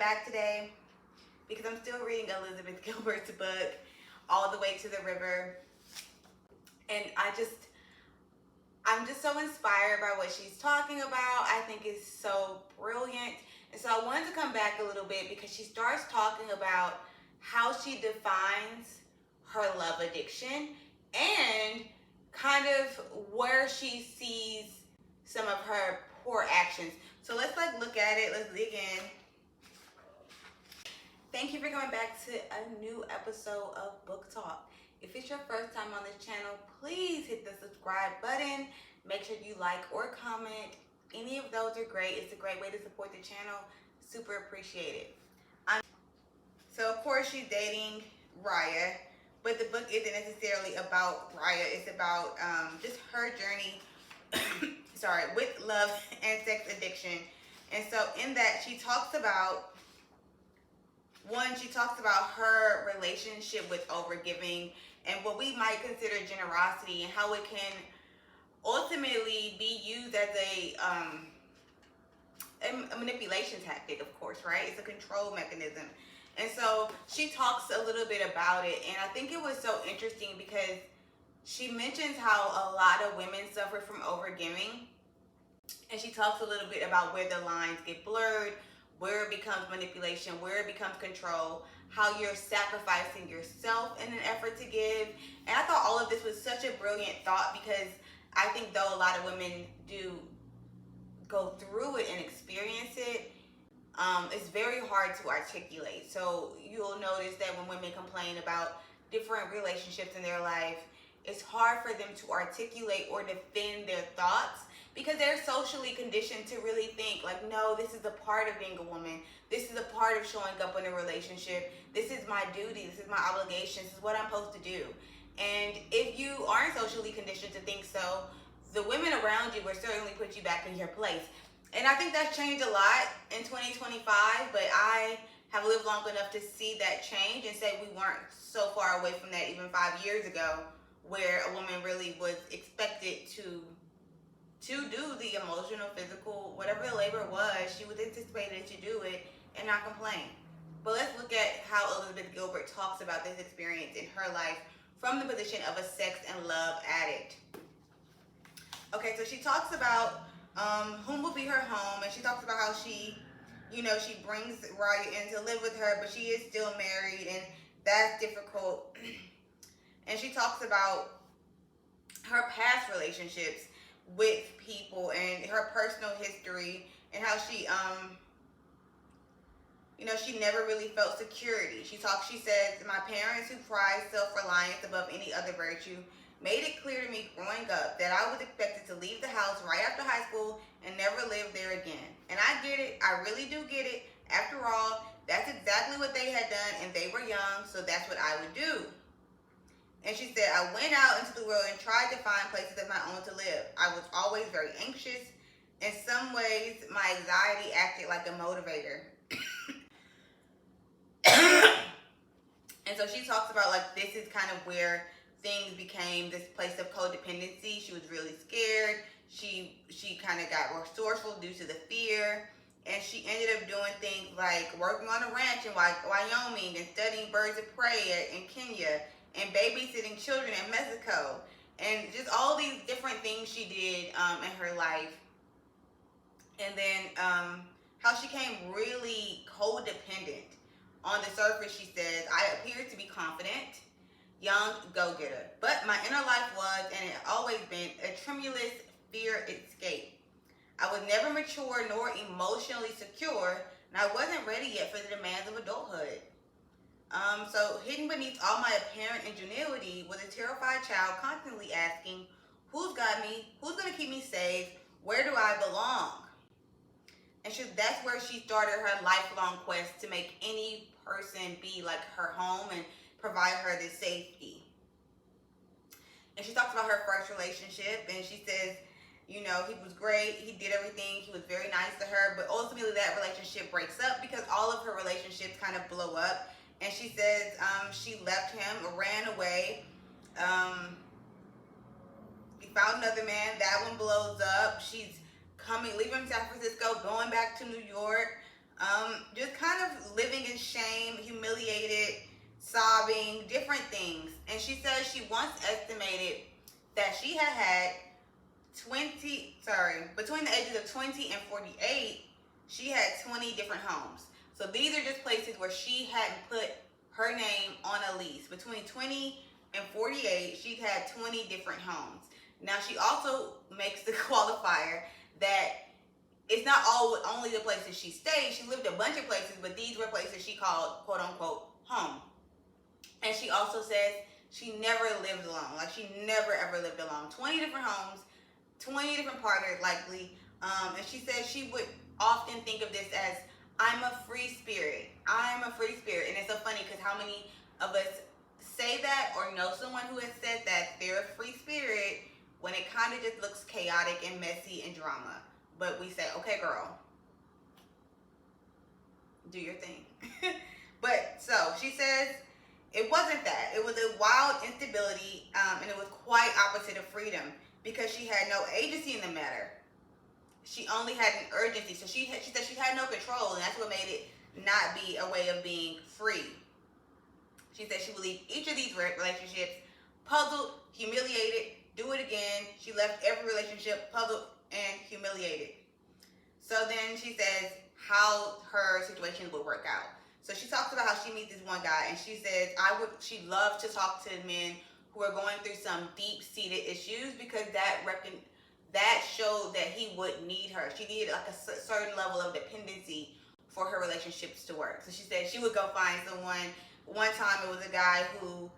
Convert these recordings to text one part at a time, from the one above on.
back today because I'm still reading Elizebeth Gilbert's book, All the Way to the River. And I'm just so inspired by what she's talking about. I think it's so brilliant. And so I wanted to come back a little bit because she starts talking about how she defines her love addiction and kind of where she sees some of her poor actions. So let's look at it. Let's dig in. Thank you for coming back to a new episode of Book Talk. If it's your first time on this channel, please hit the subscribe button. Make sure you like or comment. Any of those are great. It's a great way to support the channel. Super appreciate it. So of course she's dating Raya, but the book isn't necessarily about Raya. It's about just her journey with love and sex addiction. And so in that she talks about her relationship with overgiving and what we might consider generosity and how it can ultimately be used as a manipulation tactic, of course, right? It's a control mechanism. And so she talks a little bit about it, and I think it was so interesting because she mentions how a lot of women suffer from overgiving, and she talks a little bit about where the lines get blurred, where it becomes manipulation, where it becomes control, how you're sacrificing yourself in an effort to give. And I thought all of this was such a brilliant thought because I think though a lot of women do go through it and experience it, it's very hard to articulate. So you'll notice that when women complain about different relationships in their life, it's hard for them to articulate or defend their thoughts because they're socially conditioned to really think like, no, this is a part of being a woman. This is a part of showing up in a relationship. This is my duty. This is my obligation. This is what I'm supposed to do. And if you aren't socially conditioned to think so, the women around you will certainly put you back in your place. And I think that's changed a lot in 2025, but I have lived long enough to see that change and say we weren't so far away from that even 5 years ago, where a woman really was expected to do the emotional, physical, whatever the labor was, she was anticipated to do it and not complain. But let's look at how Elizebeth Gilbert talks about this experience in her life from the position of a sex and love addict. Okay, so she talks about whom will be her home, and she talks about how she brings Raya in to live with her, but she is still married, and that's difficult. And she talks about her past relationships with people and her personal history and how she she never really felt security. She says, my parents who prize self-reliance above any other virtue made it clear to me growing up that I was expected to leave the house right after high school and never live there again. And I get it. I really do get it. After all, that's exactly what they had done and they were young, so that's what I would do. And she said, I went out into the world and tried to find places of my own to live. I was always very anxious. In some ways, my anxiety acted like a motivator. And so she talks about like this is kind of where things became this place of codependency. She was really scared. She kind of got resourceful due to the fear. And she ended up doing things like working on a ranch in Wyoming and studying birds of prey in Kenya and babysitting children in Mexico. And just all these different things she did in her life. And then how she became really codependent. On the surface, she says, I appeared to be confident, young go-getter, but my inner life was, and it always been, a tremulous fear escape. I was never mature nor emotionally secure, and I wasn't ready yet for the demands of adulthood. So hidden beneath all my apparent ingenuity was a terrified child constantly asking, who's got me? Who's going to keep me safe? Where do I belong? And that's where she started her lifelong quest to make any person be like her home and provide her this safety. And she talks about her first relationship, and she says, he was great, he did everything, he was very nice to her, but ultimately that relationship breaks up because all of her relationships kind of blow up. And she says she left him, ran away, he found another man, that one blows up. She's leaving San Francisco, going back to New York. just kind of living in shame, humiliated, sobbing, different things. And she says she once estimated that she had 20, between the ages of 20 and 48, she had 20 different homes. So these are just places where she hadn't put her name on a lease. Between 20 and 48, she's had 20 different homes. Now, she also makes the qualifier that it's not only the places she stayed. She lived a bunch of places, but these were places she called, quote unquote, home. And she also says she never lived alone. Like, she never ever lived alone. 20 different homes, 20 different partners, likely. And she says she would often think of this as, I'm a free spirit. I'm a free spirit. And it's so funny because how many of us say that or know someone who has said that they're a free spirit when it kind of just looks chaotic and messy and drama. But we say, okay, girl, do your thing. But so she says it wasn't that. It was a wild instability, and it was quite opposite of freedom because she had no agency in the matter. She only had an urgency. So she said she had no control, and that's what made it not be a way of being free. She said she would leave each of these relationships puzzled, humiliated, do it again. She left every relationship puzzled and humiliated. So then she says how her situation would work out. So she talks about how she meets this one guy, and she says she'd love to talk to men who are going through some deep-seated issues because that showed that he would need her. She needed like a certain level of dependency for her relationships to work. So she said she would go find someone. One time it was a guy who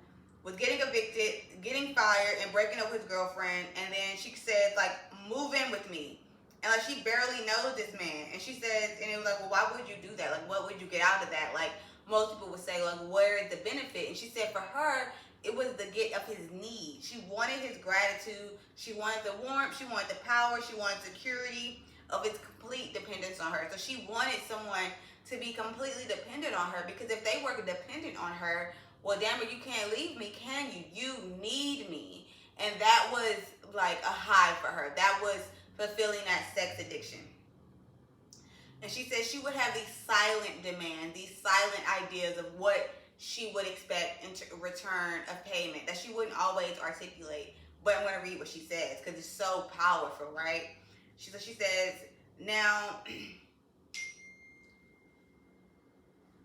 was getting evicted, getting fired, and breaking up with his girlfriend. And then she said, like, move in with me. And like, she barely knows this man. And she said, and it was like, well, why would you do that? Like, what would you get out of that? Like, most people would say, like, where is the benefit? And she said for her, it was the get of his need. She wanted his gratitude. She wanted the warmth. She wanted the power. She wanted security of his complete dependence on her. So she wanted someone to be completely dependent on her, because if they were dependent on her, well, damn it, you can't leave me, can you? You need me. And that was like a high for her. That was fulfilling that sex addiction. And she said she would have these silent demands, these silent ideas of what she would expect in return of payment that she wouldn't always articulate. But I'm going to read what she says because it's so powerful, right? She says, now,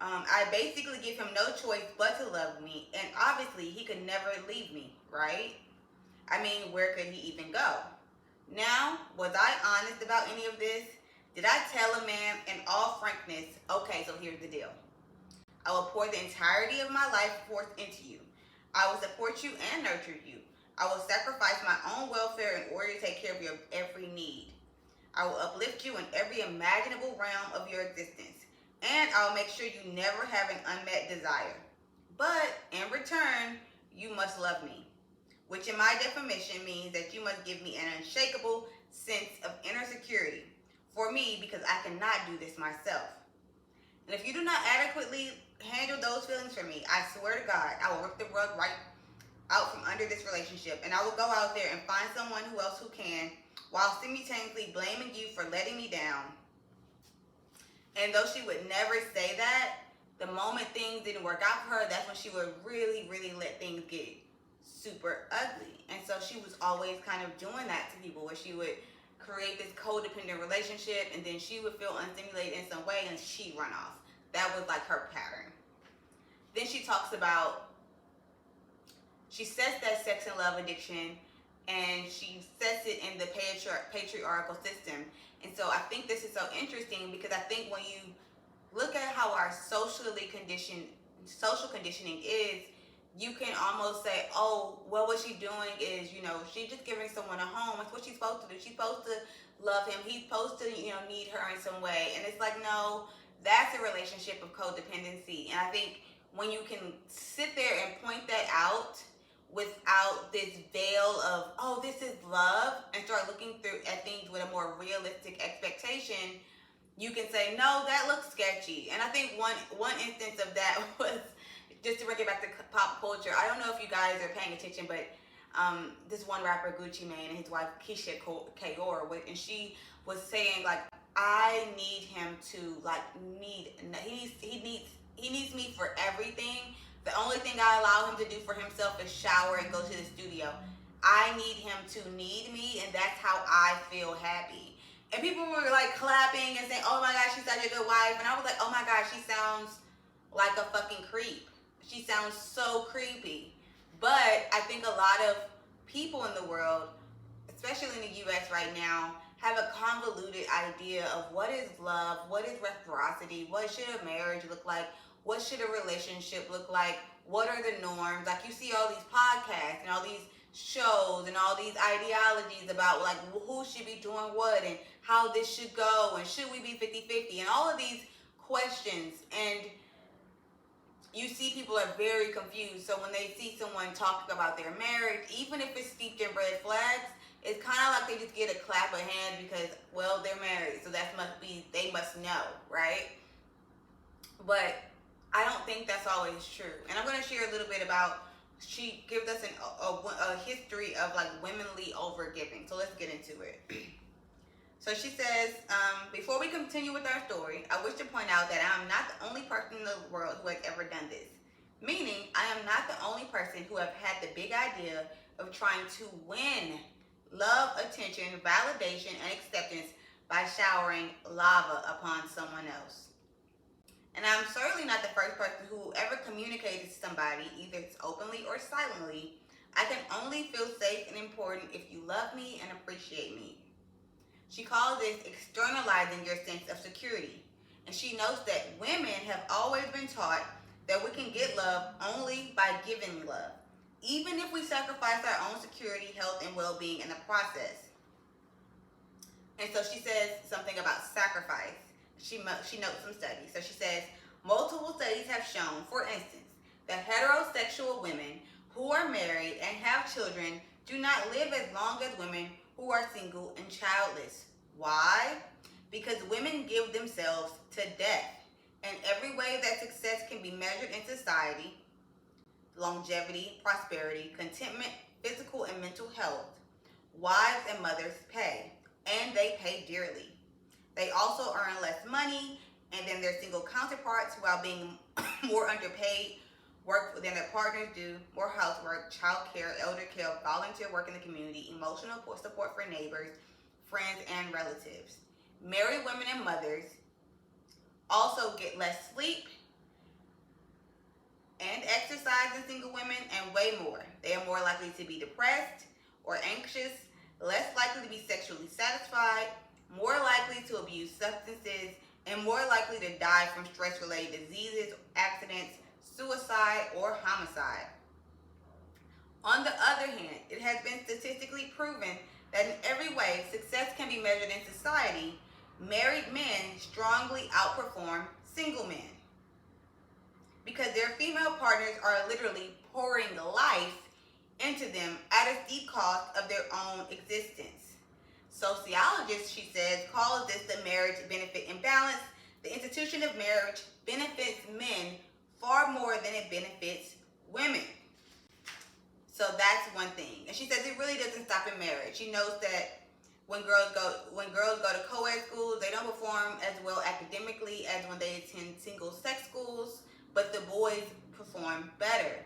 I basically give him no choice but to love me, and obviously he could never leave me, right? I mean, where could he even go? Now, was I honest about any of this? Did I tell a man in all frankness, okay, so here's the deal. I will pour the entirety of my life force into you. I will support you and nurture you. I will sacrifice my own welfare in order to take care of your every need. I will uplift you in every imaginable realm of your existence. And I'll make sure you never have an unmet desire. But in return, you must love me, which in my definition means that you must give me an unshakable sense of inner security for me, because I cannot do this myself. And if you do not adequately handle those feelings for me, I swear to God, I will rip the rug right out from under this relationship, and I will go out there and find someone who can, while simultaneously blaming you for letting me down. And though she would never say that, the moment things didn't work out for her, that's when she would really, really let things get super ugly. And so she was always kind of doing that to people, where she would create this codependent relationship, and then she would feel unstimulated in some way, and she'd run off. That was like her pattern. Then she talks about, she sets that sex and love addiction, and she sets it in the patriarchal system. And so I think this is so interesting, because I think when you look at how our social conditioning is, you can almost say, oh, well, what she's doing is, she's just giving someone a home. That's what she's supposed to do. She's supposed to love him. He's supposed to, need her in some way. And it's like, no, that's a relationship of codependency. And I think when you can sit there and point that out without this veil of, oh, this is love, and start looking at things with a more realistic expectation, you can say, no, that looks sketchy. And I think one instance of that was, just to bring it back to pop culture, I don't know if you guys are paying attention, but this one rapper Gucci Mane and his wife Keisha Ka'oir, and she was saying like, I need him to like he needs me for everything. The only thing I allow him to do for himself is shower and go to the studio. I need him to need me, and that's how I feel happy. And people were like clapping and saying, oh my gosh, she's such a good wife. And I was like, oh my gosh, she sounds like a fucking creep. She sounds so creepy. But I think a lot of people in the world, especially in the US right now, have a convoluted idea of what is love, what is reciprocity, what should a marriage look like, what should a relationship look like, what are the norms. Like you see all these podcasts and all these shows and all these ideologies about like who should be doing what and how this should go and should we be 50-50 and all of these questions. And you see people are very confused. So when they see someone talking about their marriage, even if it's steeped in red flags, it's kind of like they just get a clap of hands because, well, they're married, so that must be, they must know, right? But I don't think that's always true. And I'm going to share a little bit about, she gives us a history of like womanly overgiving. So let's get into it. So she says, before we continue with our story, I wish to point out that I am not the only person in the world who has ever done this. Meaning, I am not the only person who have had the big idea of trying to win love, attention, validation, and acceptance by showering lava upon someone else. And I'm certainly not the first person who ever communicated to somebody, either openly or silently, I can only feel safe and important if you love me and appreciate me. She calls this externalizing your sense of security. And she notes that women have always been taught that we can get love only by giving love, even if we sacrifice our own security, health, and well-being in the process. And so she says something about sacrifice. She notes some studies. So she says, multiple studies have shown, for instance, that heterosexual women who are married and have children do not live as long as women who are single and childless. Why? Because women give themselves to death. And every way that success can be measured in society, longevity, prosperity, contentment, physical and mental health, wives and mothers pay, and they pay dearly. They also earn less money than their single counterparts while being more underpaid, work than their partners do, more housework, child care, elder care, volunteer work in the community, emotional support for neighbors, friends, and relatives. Married women and mothers also get less sleep and exercise than single women, and way more. They are more likely to be depressed or anxious, less likely to be sexually satisfied, more likely to abuse substances, and more likely to die from stress-related diseases, accidents, suicide, or homicide. On the other hand, it has been statistically proven that in every way success can be measured in society, married men strongly outperform single men because their female partners are literally pouring life into them at a steep cost of their own existence. Sociologists, she says, call this the marriage benefit imbalance. The institution of marriage benefits men far more than it benefits women. So that's one thing. And she says it really doesn't stop in marriage. She knows that when girls go to co-ed schools, they don't perform as well academically as when they attend single-sex schools, but the boys perform better.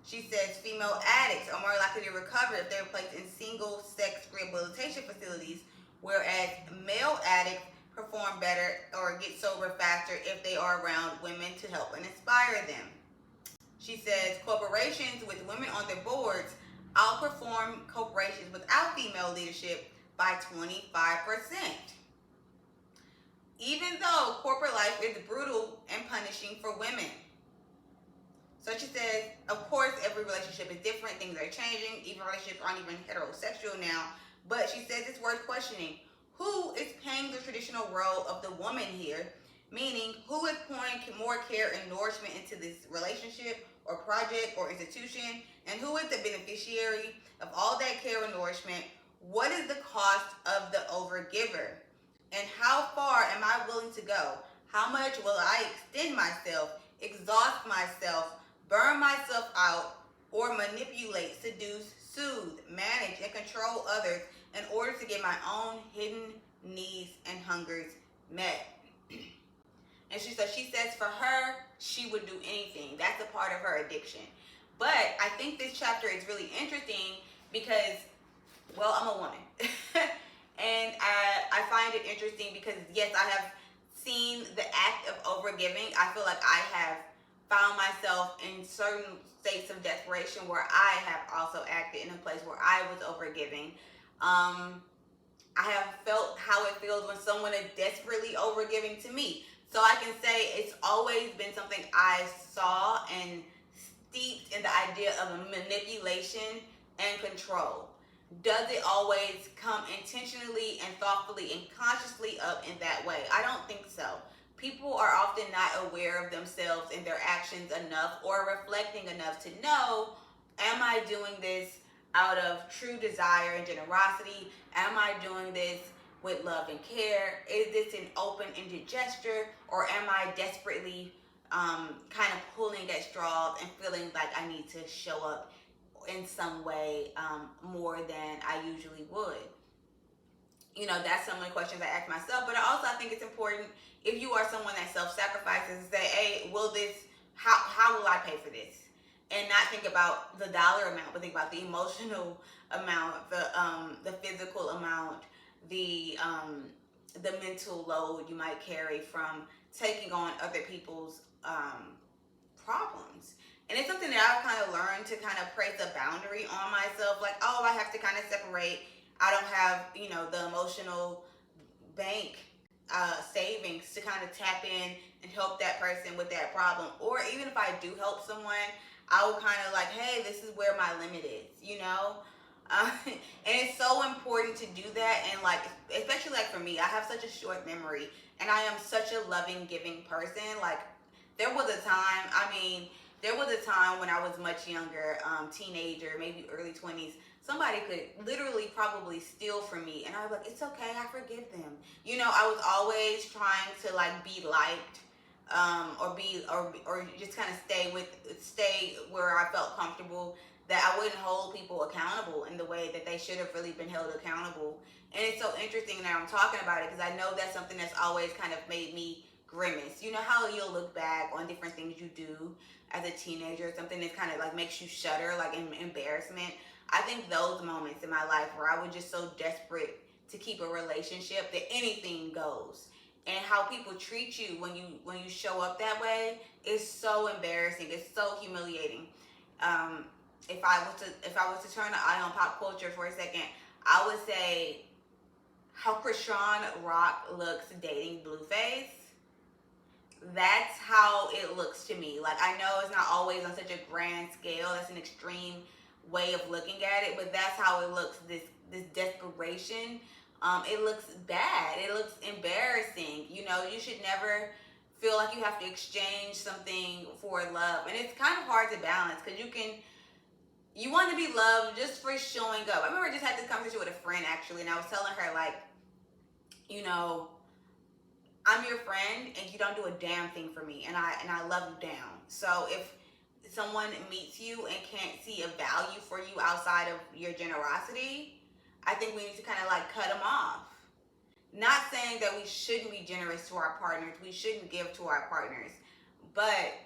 She says female addicts are more likely to recover if they're placed in single-sex rehabilitation facilities, whereas male addicts perform better or get sober faster if they are around women to help and inspire them. She says corporations with women on their boards outperform corporations without female leadership by 25%. Even though corporate life is brutal and punishing for women. So she says, of course, every relationship is different. Things are changing. Even relationships aren't even heterosexual now. But she says it's worth questioning. Who is playing the traditional role of the woman here? Meaning, who is pouring more care and nourishment into this relationship or project or institution? And who is the beneficiary of all that care and nourishment? What is the cost of the overgiver? And how far am I willing to go? How much will I extend myself, exhaust myself, burn myself out, or manipulate, seduce, soothe, manage, and control others in order to get my own hidden needs and hungers met. And she says for her, she would do anything. That's a part of her addiction. But I think this chapter is really interesting because, well, I'm a woman. And I find it interesting because, yes, I have seen the act of overgiving. I feel like I have found myself in certain states of desperation where I have also acted in a place where I was overgiving. I have felt how it feels when someone is desperately overgiving to me. So I can say it's always been something I saw and steeped in the idea of manipulation and control. Does it always come intentionally and thoughtfully and consciously up in that way? I don't think so. People are often not aware of themselves and their actions enough or reflecting enough to know, am I doing this out of true desire and generosity? Am I doing this with love and care? Is this an open-ended gesture, or am I desperately kind of pulling at straws and feeling like I need to show up in some way more than I usually would? You know, that's some of the questions I ask myself. But I think it's important, if you are someone that self-sacrifices, to say, hey, how will I pay for this? And not think about the dollar amount, but think about the emotional amount, the physical amount, the mental load you might carry from taking on other people's problems. And it's something that I've kind of learned to kind of place a boundary on myself. Like, oh, I have to kind of separate. I don't have, the emotional bank savings to kind of tap in and help that person with that problem. Or even if I do help someone, I will kind of like, hey, this is where my limit is, and it's so important to do that. And like, especially like for me, I have such a short memory and I am such a loving, giving person. Like there was a time when I was much younger, teenager, maybe early 20s, somebody could literally probably steal from me and I was like, it's okay, I forgive them. I was always trying to like be liked, or just kind of stay where I felt comfortable, that I wouldn't hold people accountable in the way that they should have really been held accountable. And it's so interesting that I'm talking about it because I know that's something that's always kind of made me grimace. You know how you'll look back on different things you do as a teenager, something that kind of like makes you shudder, like embarrassment. I think those moments in my life where I was just so desperate to keep a relationship that anything goes, and how people treat you when you show up that way is so embarrassing. It's so humiliating. If I was to turn the eye on pop culture for a second, I would say how Chrisean Rock looks dating Blueface. That's how it looks to me. Like, I know it's not always on such a grand scale. That's an extreme way of looking at it, but that's how it looks. This desperation. It looks bad. It looks embarrassing. You should never feel like you have to exchange something for love. And it's kind of hard to balance because you want to be loved just for showing up. I remember I just had this conversation with a friend actually, and I was telling her like, I'm your friend and you don't do a damn thing for me, and I love you down. So if someone meets you and can't see a value for you outside of your generosity, I think we need to kind of like cut them off. Not saying that we shouldn't be generous to our partners. We shouldn't give to our partners. But,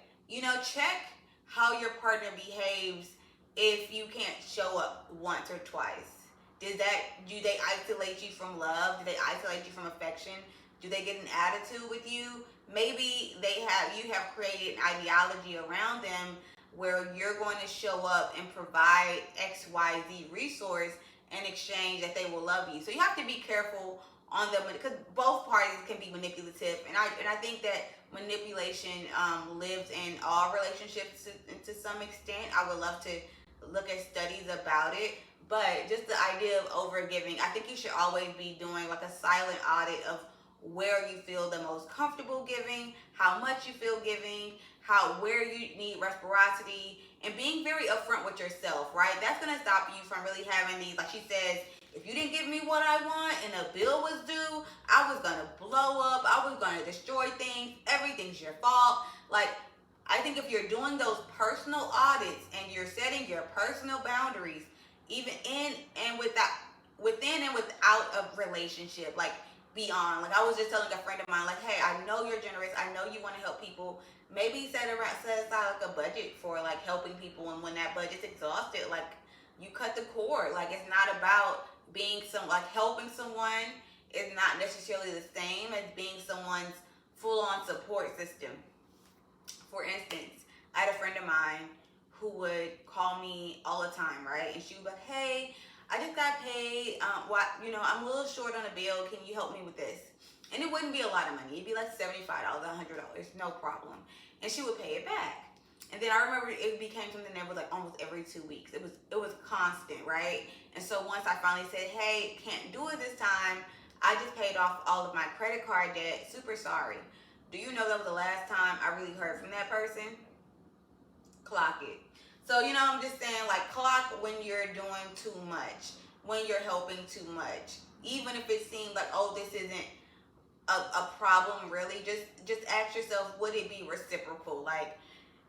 check how your partner behaves if you can't show up once or twice. Do they isolate you from love? Do they isolate you from affection? Do they get an attitude with you? Maybe you have created an ideology around them where you're going to show up and provide XYZ resource in exchange that they will love you. So you have to be careful on them because both parties can be manipulative, and I think that manipulation lives in all relationships to some extent. I would love to look at studies about it, but just the idea of overgiving, I think you should always be doing like a silent audit of where you feel the most comfortable giving, how much you feel giving, where you need reciprocity, and being very upfront with yourself, right? That's going to stop you from really having these, like she says, if you didn't give me what I want and a bill was due, I was going to blow up, I was going to destroy things, everything's your fault. Like, I think if you're doing those personal audits and you're setting your personal boundaries, even in and without, within and without a relationship, like beyond. Like I was just telling a friend of mine, like, hey, I know you're generous. I know you want to help people. Maybe set aside like a budget for like helping people, and when that budget's exhausted, like you cut the cord. Like it's not about being like helping someone is not necessarily the same as being someone's full-on support system. For instance, I had a friend of mine who would call me all the time, right? And she would be like, hey, I just got paid. I'm a little short on a bill. Can you help me with this? And it wouldn't be a lot of money. It'd be like $75, $100, no problem. And she would pay it back. And then I remember it became something that was like almost every 2 weeks. It was constant, right? And so once I finally said, hey, can't do it this time, I just paid off all of my credit card debt. Super sorry. Do you know that was the last time I really heard from that person? Clock it. So, I'm just saying, like, clock when you're doing too much, when you're helping too much. Even if it seems like, oh, this isn't a problem, really, just ask yourself, would it be reciprocal? Like,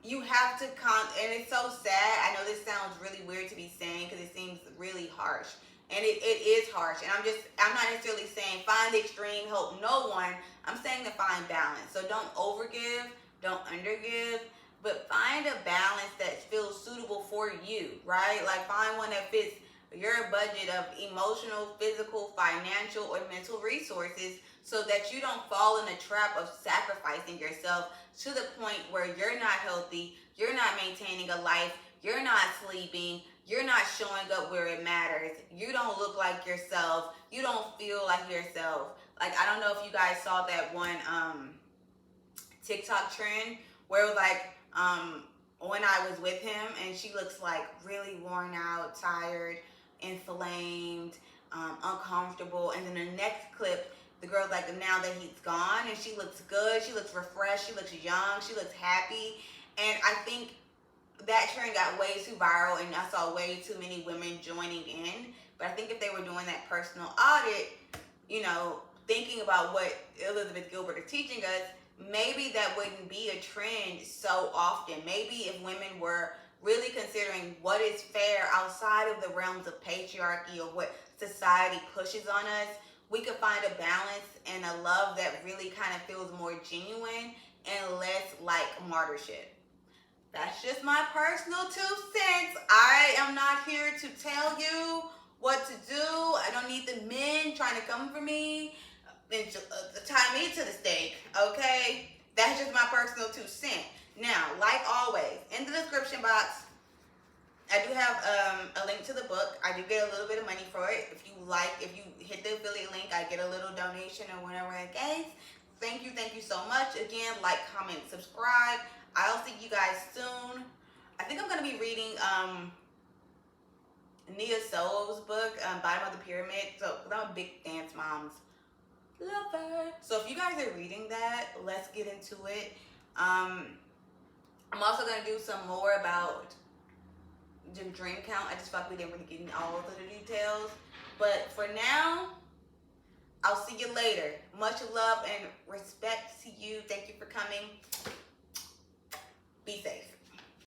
you have to and it's so sad. I know this sounds really weird to be saying because it seems really harsh. And it is harsh. And I'm not necessarily saying find the extreme, help no one. I'm saying to find balance. So don't overgive, don't undergive, but find a balance that feels suitable for you, right? Like find one that fits your budget of emotional, physical, financial, or mental resources so that you don't fall in the trap of sacrificing yourself to the point where you're not healthy, you're not maintaining a life, you're not sleeping, you're not showing up where it matters, you don't look like yourself, you don't feel like yourself. Like, I don't know if you guys saw that one TikTok trend where it was like, when I was with him and she looks like really worn out, tired, inflamed, uncomfortable. And then the next clip, the girl's like, now that he's gone, and she looks good, she looks refreshed, she looks young, she looks happy. And I think that trend got way too viral and I saw way too many women joining in. But I think if they were doing that personal audit, thinking about what Elizebeth Gilbert is teaching us, maybe that wouldn't be a trend so often. Maybe if women were really considering what is fair outside of the realms of patriarchy or what society pushes on us, we could find a balance and a love that really kind of feels more genuine and less like martyrship. That's just my personal 2 cents. I am not here to tell you what to do. I don't need the men trying to come for me and tie me to the stake, okay? That's just my personal 2 cents. Now, like always, in the description box, I do have a link to the book. I do get a little bit of money for it. If you hit the affiliate link, I get a little donation or whatever it is. Thank you so much. Again, like, comment, subscribe. I'll see you guys soon. I think I'm going to be reading Nia Solo's book, Bottom of the Pyramid. So I'm a big Dance Moms lover. So if you guys are reading that, let's get into it. I'm also going to do some more about the dream count. I just felt we didn't really get into all of the details. But for now, I'll see you later. Much love and respect to you. Thank you for coming. Be safe.